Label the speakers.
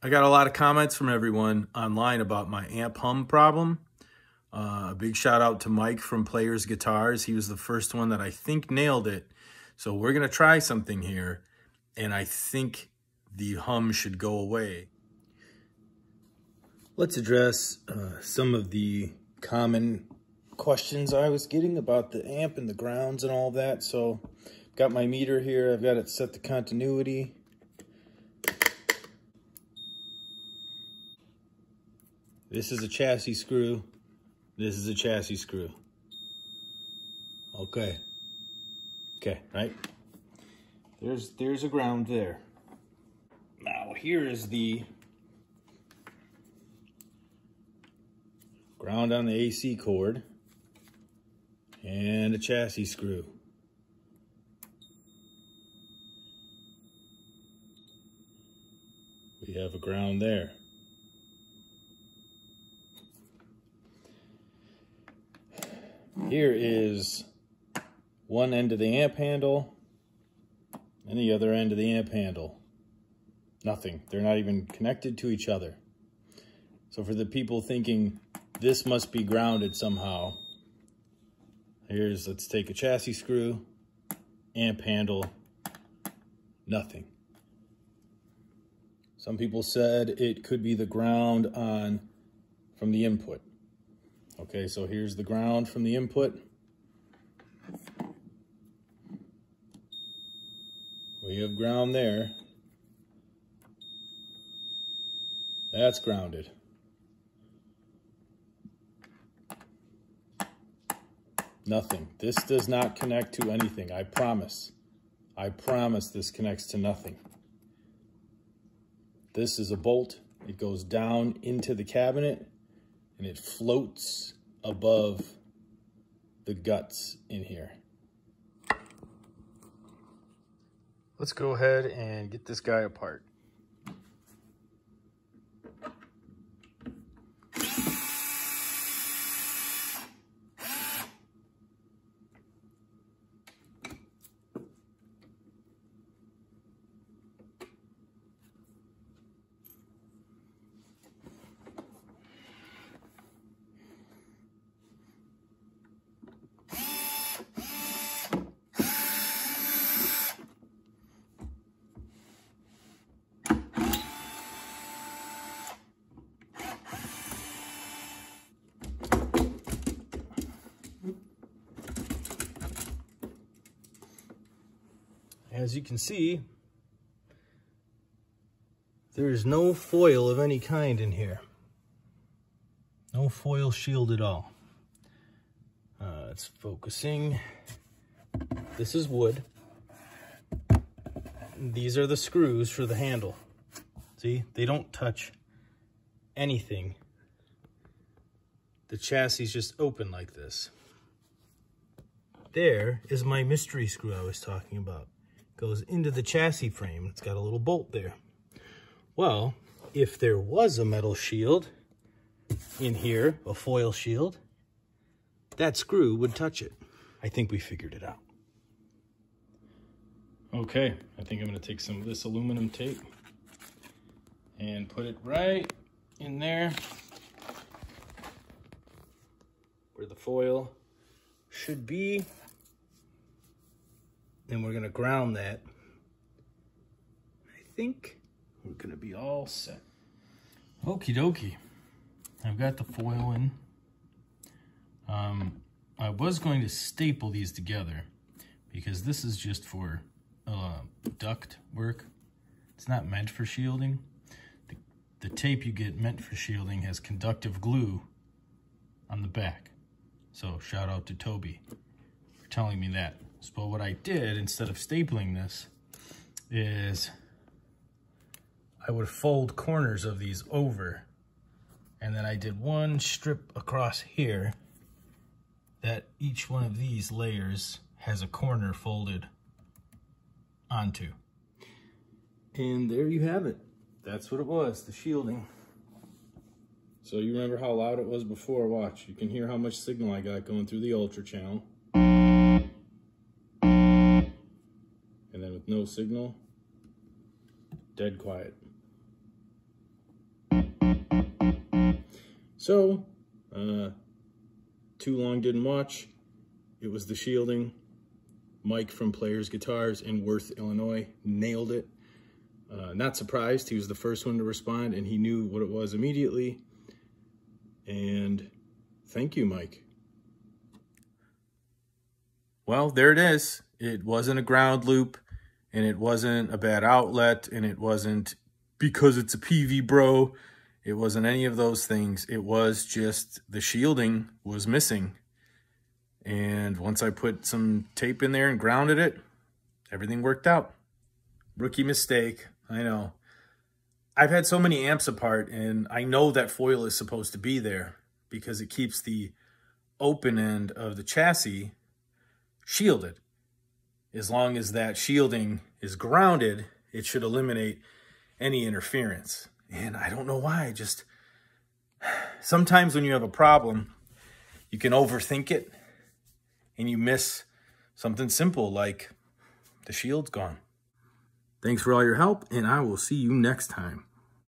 Speaker 1: I got a lot of comments from everyone online about my amp hum problem. A big shout out to Mike from Players Guitars. He was the first one that I think nailed it. So we're going to try something here, and I think the hum should go away. Let's address some of the common questions I was getting about the amp and the grounds and all that. So got my meter here. I've got it set to continuity. This is a chassis screw. This is a chassis screw. Okay, right? There's a ground there. Now here is the ground on the AC cord and a chassis screw. We have a ground there. Here is one end of the amp handle and the other end of the amp handle. Nothing. They're not even connected to each other. So for the people thinking this must be grounded somehow, let's take a chassis screw, amp handle, nothing. Some people said it could be the ground from the input. Okay, so here's the ground from the input. We have ground there. That's grounded. Nothing. This does not connect to anything, I promise. I promise this connects to nothing. This is a bolt. It goes down into the cabinet and it floats above the guts in here. Let's go ahead and get this guy apart. As you can see, there is no foil of any kind in here. No foil shield at all. It's focusing. This is wood. These are the screws for the handle. See, they don't touch anything. The chassis is just open like this. There is my mystery screw I was talking about. Goes into the chassis frame. It's got a little bolt there. Well, if there was a metal shield in here, a foil shield, that screw would touch it. I think we figured it out. Okay, I think I'm going to take some of this aluminum tape and put it right in there where the foil should be. Then we're going to ground that. I think we're going to be all set. Okie dokie. I've got the foil in. I was going to staple these together because this is just for duct work. It's not meant for shielding. The tape you get meant for shielding has conductive glue on the back. So shout out to Toby for telling me that. So what I did, instead of stapling this, is I would fold corners of these over, and then I did one strip across here that each one of these layers has a corner folded onto. And there you have it. That's what it was, the shielding. So you remember how loud it was before? Watch, you can hear how much signal I got going through the Ultra channel. And then with no signal, dead quiet. So, too long didn't watch. It was the shielding. Mike from Players Guitars in Worth, Illinois, nailed it. Not surprised. He was the first one to respond, and he knew what it was immediately. And thank you, Mike. Well, there it is. It wasn't a ground loop, and it wasn't a bad outlet, and it wasn't because it's a Peavey, bro. It wasn't any of those things. It was just the shielding was missing. And once I put some tape in there and grounded it, everything worked out. Rookie mistake, I know. I've had so many amps apart, and I know that foil is supposed to be there because it keeps the open end of the chassis shielded. As long as that shielding is grounded, it should eliminate any interference. And I don't know why, just sometimes when you have a problem, you can overthink it and you miss something simple like the shield's gone. Thanks for all your help, and I will see you next time.